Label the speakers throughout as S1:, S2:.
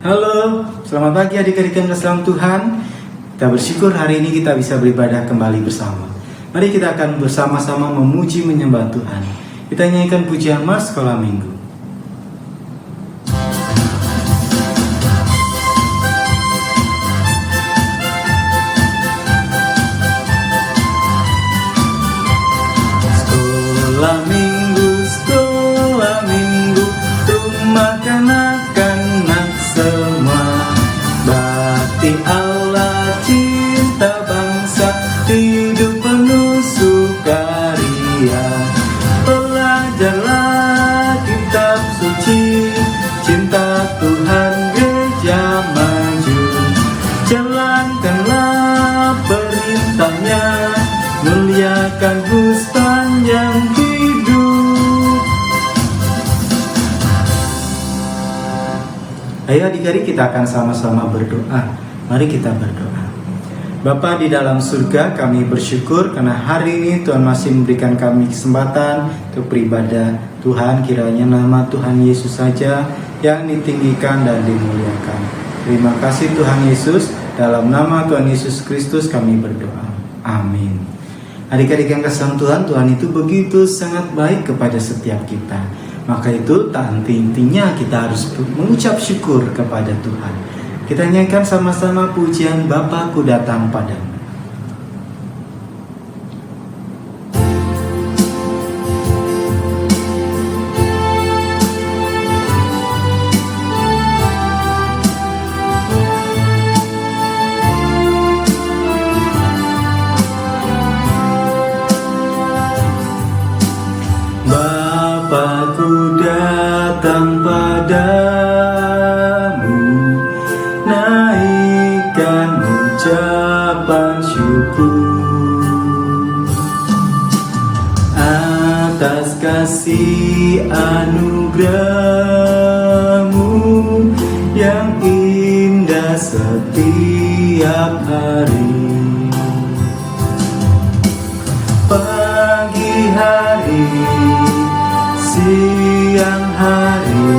S1: Halo, selamat pagi adik-adik yang kasih Tuhan. Kita bersyukur hari ini kita bisa beribadah kembali bersama. Mari kita akan bersama-sama memuji menyembah Tuhan. Kita nyanyikan pujian Mas Sekolah Minggu. Sekolah Minggu, sekolah Minggu, rumah kanak-kanak semua. Bakti Allah, cinta bangsa, hidup penuh sukaria. Belajarlah kitab suci, cinta Tuhan gereja maju. Jalankanlah perintahnya, muliakan sepanjang hidup. Ayo adik-adik, kita akan sama-sama berdoa. Mari kita berdoa. Bapa di dalam surga, kami bersyukur karena hari ini Tuhan masih memberikan kami kesempatan untuk beribadah. Tuhan, kiranya nama Tuhan Yesus saja yang ditinggikan dan dimuliakan. Terima kasih Tuhan Yesus. Dalam nama Tuhan Yesus Kristus kami berdoa. Amin. Adik-adik yang kasih Tuhan, Tuhan itu begitu sangat baik kepada setiap kita. Maka itu tak henti-hentinya kita harus mengucap syukur kepada Tuhan. Kita nyanyikan sama-sama pujian Bapakku Datang Padamu. Bapakku datang padamu, naikkan ucapan syukur atas kasih anugerahmu yang indah setiap hari. Pagi hari, siang hari,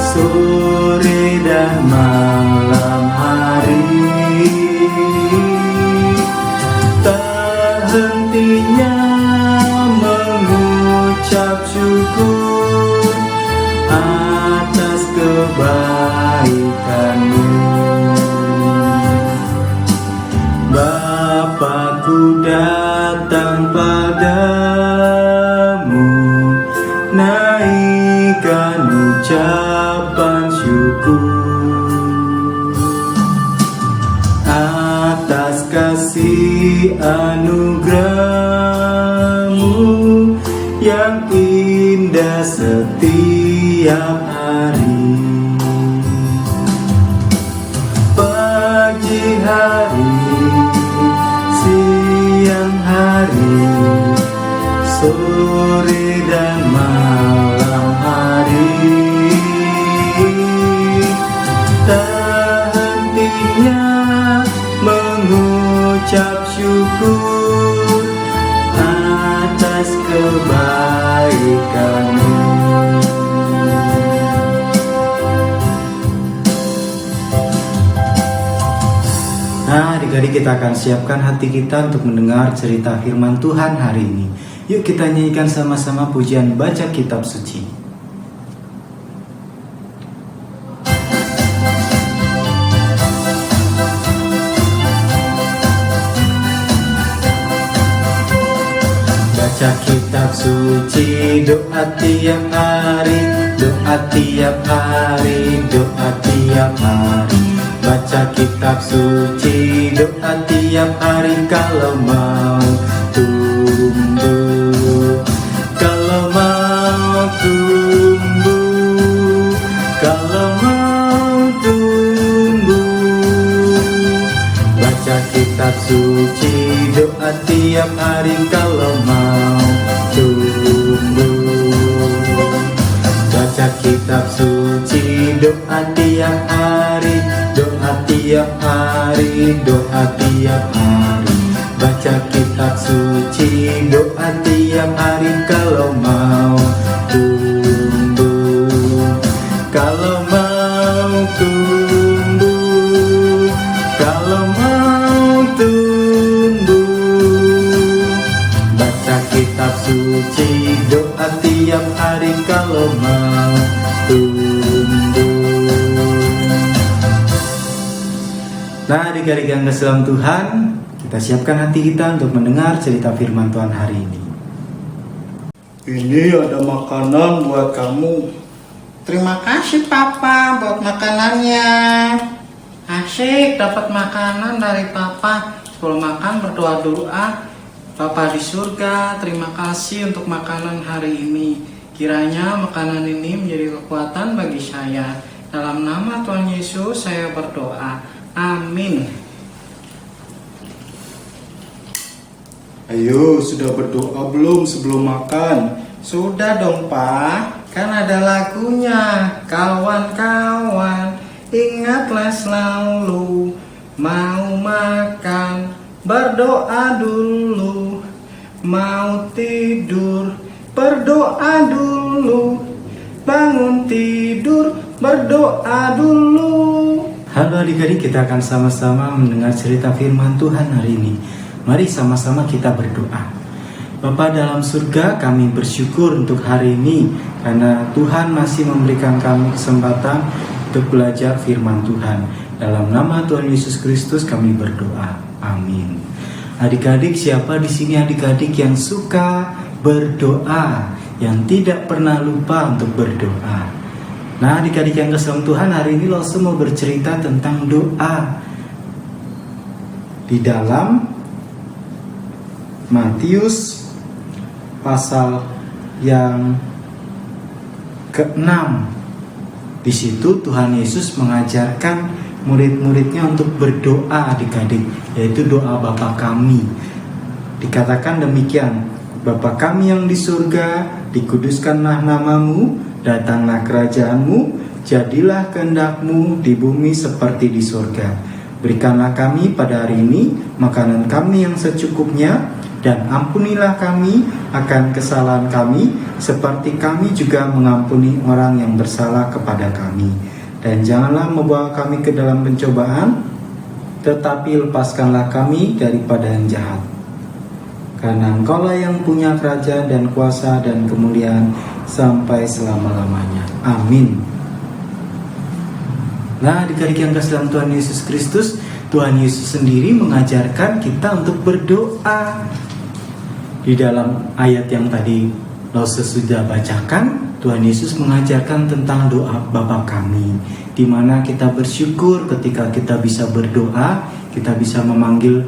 S1: sore dan malam hari, tak hentinya mengucap syukur atas kebaikanmu. Bapakku datang padamu, naikkan ucapan syukur atas kasih anugerahmu yang indah setiap hari. Pagi hari, siang hari, sore dan malam hari, tak hentinya mengucap syukur atas kebaikanmu. Nah, adik-adik, kita akan siapkan hati kita untuk mendengar cerita firman Tuhan hari ini. Yuk kita nyanyikan sama-sama pujian baca kitab suci. Baca kitab suci, doa tiap hari, doa tiap hari, doa tiap hari. Baca kitab suci, doa tiap hari kalau mau tumbuh, kalau mau tumbuh, kalau mau tumbuh. Baca kitab suci, doa tiap hari kalau mau tumbuh. Baca kitab suci, doa tiap hari, doa tiap hari, doa tiap hari. Baca kitab suci, doa tiap hari kalau mau tumbuh, kalau mau tumbuh. mau tumbuh. Nah, adik-adik yang kasih dalam Tuhan, kita siapkan hati kita untuk mendengar cerita firman Tuhan hari ini.
S2: Ini ada makanan buat kamu.
S3: Terima kasih Papa buat makanannya. Asik dapat makanan dari Papa. Sebelum makan berdoa dulu ah. Bapa di surga, terima kasih untuk makanan hari ini. Kiranya makanan ini menjadi kekuatan bagi saya. Dalam nama Tuhan Yesus saya berdoa. Amin.
S2: Ayo, sudah berdoa belum sebelum makan?
S3: Sudah dong Pak, kan ada lagunya. Kawan-kawan, ingatlah selalu, mau makan, berdoa dulu, mau tidur, berdoa dulu, bangun tidur, berdoa dulu.
S1: Halo adik-adik, kita akan sama-sama mendengar cerita firman Tuhan hari ini. Mari sama-sama kita berdoa. Bapa dalam surga, kami bersyukur untuk hari ini karena Tuhan masih memberikan kami kesempatan untuk belajar firman Tuhan. Dalam nama Tuhan Yesus Kristus kami berdoa. Amin. Adik-adik, siapa di sini adik-adik yang suka berdoa, yang tidak pernah lupa untuk berdoa? Nah, adik-adik yang kasih Tuhan, hari ini langsung mau bercerita tentang doa. Di dalam Matius pasal yang ke-6, di situ Tuhan Yesus mengajarkan murid-muridnya untuk berdoa adik-adik, yaitu doa Bapa kami. Dikatakan demikian, Bapa kami yang di surga, dikuduskanlah namamu, datanglah kerajaanmu, jadilah kehendak-Mu di bumi seperti di surga. Berikanlah kami pada hari ini makanan kami yang secukupnya, dan ampunilah kami akan kesalahan kami, seperti kami juga mengampuni orang yang bersalah kepada kami. Dan janganlah membawa kami ke dalam pencobaan, tetapi lepaskanlah kami daripada yang jahat. Karena Engkaulah yang punya kerajaan dan kuasa dan kemuliaan sampai selama-lamanya. Amin. Nah, adik-adik yang kasih dalam Tuhan Yesus Kristus, Tuhan Yesus sendiri mengajarkan kita untuk berdoa. Di dalam ayat yang tadi Lause sudah bacakan, Tuhan Yesus mengajarkan tentang doa Bapa kami, di mana kita bersyukur ketika kita bisa berdoa, kita bisa memanggil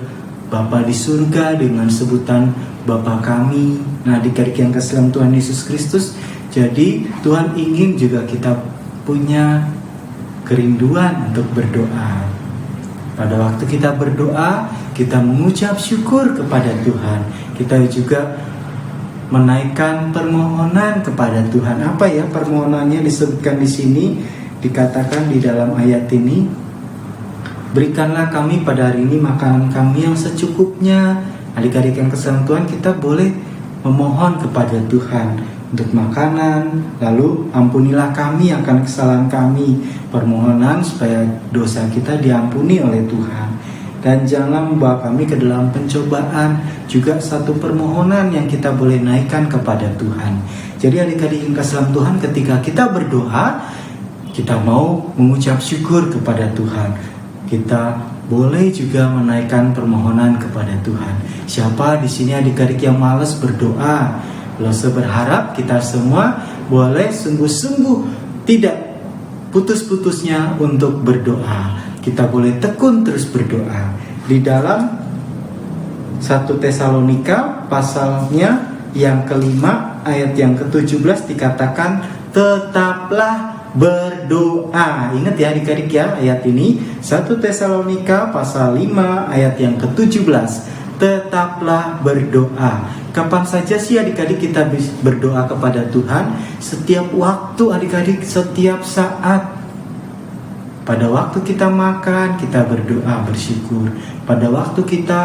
S1: Bapa di surga dengan sebutan Bapa kami. Nah, adik-adik yang kasih dalam Tuhan Yesus Kristus, jadi Tuhan ingin juga kita punya kerinduan untuk berdoa. Pada waktu kita berdoa, kita mengucap syukur kepada Tuhan. Kita juga menaikkan permohonan kepada Tuhan. Apa ya permohonannya disebutkan di sini? Dikatakan di dalam ayat ini, berikanlah kami pada hari ini makanan kami yang secukupnya. Adik-adik yang kesal Tuhan, kita boleh memohon kepada Tuhan untuk makanan, lalu ampunilah kami akan kesalahan kami, permohonan supaya dosa kita diampuni oleh Tuhan, dan janganlah membawa kami ke dalam pencobaan, juga satu permohonan yang kita boleh naikkan kepada Tuhan. Jadi adik-adik yang kasih Tuhan, ketika kita berdoa, kita mau mengucap syukur kepada Tuhan, kita boleh juga menaikkan permohonan kepada Tuhan. Siapa di sini adik-adik yang malas berdoa? Lause berharap kita semua boleh sungguh-sungguh tidak putus-putusnya untuk berdoa. Kita boleh tekun terus berdoa. Di dalam 1 Tesalonika pasalnya yang kelima ayat yang ke-17 dikatakan tetaplah berdoa. Ingat ya adik-adik ya ayat ini, 1 Tesalonika pasal 5 ayat yang ke-17. Tetaplah berdoa. Kapan saja sih adik-adik kita berdoa kepada Tuhan? Setiap waktu adik-adik, setiap saat. Pada waktu kita makan, kita berdoa, bersyukur. Pada waktu kita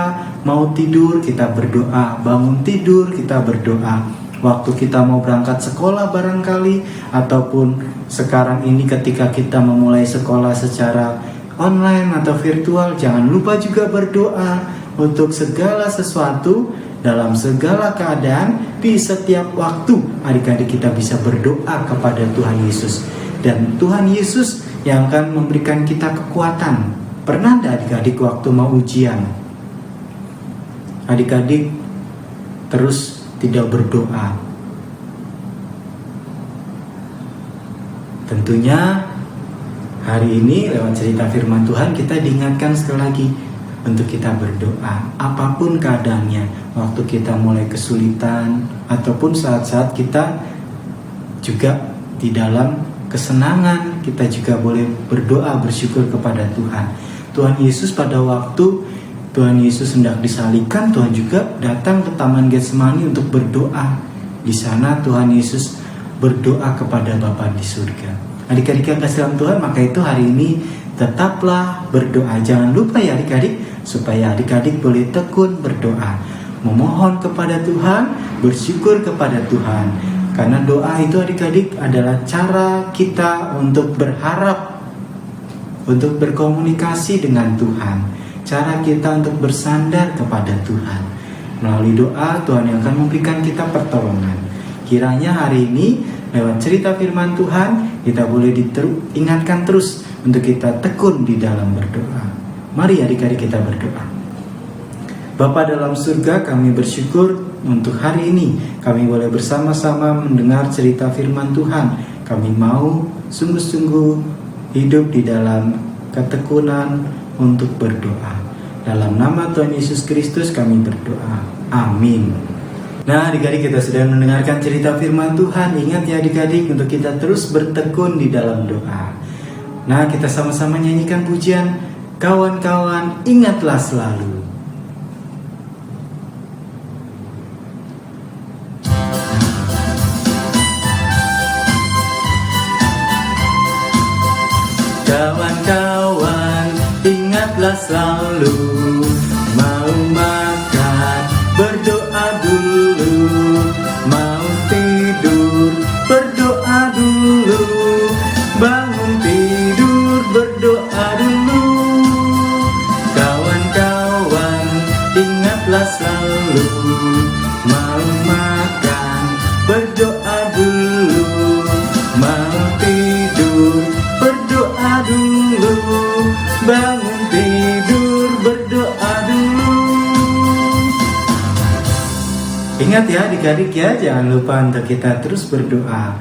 S1: mau tidur, kita berdoa. Bangun tidur, kita berdoa. Waktu kita mau berangkat sekolah barangkali, ataupun sekarang ini ketika kita memulai sekolah secara online atau virtual, jangan lupa juga berdoa untuk segala sesuatu dalam segala keadaan, di setiap waktu adik-adik kita bisa berdoa kepada Tuhan Yesus. Dan Tuhan Yesus yang akan memberikan kita kekuatan. Pernah tidak adik-adik waktu mau ujian, adik-adik terus tidak berdoa? Tentunya hari ini lewat cerita firman Tuhan kita diingatkan sekali lagi untuk kita berdoa apapun keadaannya. Waktu kita mulai kesulitan ataupun saat-saat kita juga di dalam kesenangan, kita juga boleh berdoa bersyukur kepada Tuhan. Tuhan Yesus pada waktu Tuhan Yesus hendak disalibkan, Tuhan juga datang ke Taman Getsemani untuk berdoa. Di sana Tuhan Yesus berdoa kepada Bapa di surga. Adik-adik yang kasih dalam Tuhan, maka itu hari ini tetaplah berdoa. Jangan lupa ya adik-adik, supaya adik-adik boleh tekun berdoa, memohon kepada Tuhan, bersyukur kepada Tuhan. Karena doa itu adik-adik adalah cara kita untuk berharap, untuk berkomunikasi dengan Tuhan, cara kita untuk bersandar kepada Tuhan. Melalui doa Tuhan yang akan memberikan kita pertolongan. Kiranya hari ini lewat cerita firman Tuhan kita boleh diingatkan terus untuk kita tekun di dalam berdoa. Mari adik-adik kita berdoa. Bapa dalam surga, kami bersyukur untuk hari ini kami boleh bersama-sama mendengar cerita firman Tuhan. Kami mau sungguh-sungguh hidup di dalam ketekunan untuk berdoa. Dalam nama Tuhan Yesus Kristus kami berdoa. Amin. Nah adik-adik, kita sudah mendengarkan cerita firman Tuhan. Ingat ya adik-adik, untuk kita terus bertekun di dalam doa. Nah kita sama-sama nyanyikan pujian Kawan-kawan Ingatlah Selalu. Kawan-kawan ingatlah selalu, mau makan berdoa dulu, mau tidur berdoa dulu, bangun tidur berdoa dulu. Kawan-kawan ingatlah selalu, mau makan berdoa dulu, mau tidur berdoa dulu, bangun tidur berdoa dulu. Ingat ya adik-adik ya, jangan lupa untuk kita terus berdoa.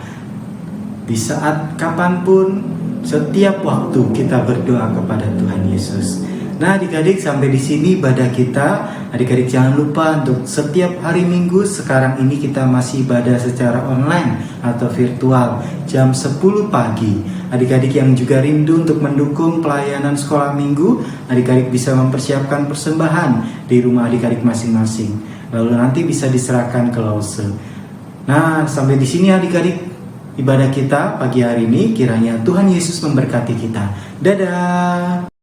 S1: Di saat kapanpun, setiap waktu kita berdoa kepada Tuhan Yesus. Nah adik-adik, sampai di sini ibadah kita. Adik-adik jangan lupa untuk setiap hari Minggu, sekarang ini kita masih ibadah secara online atau virtual jam 10 pagi. Adik-adik yang juga rindu untuk mendukung pelayanan sekolah minggu, adik-adik bisa mempersiapkan persembahan di rumah adik-adik masing-masing. Lalu nanti bisa diserahkan ke Lause. Nah sampai di sini adik-adik ibadah kita pagi hari ini. Kiranya Tuhan Yesus memberkati kita. Dadah.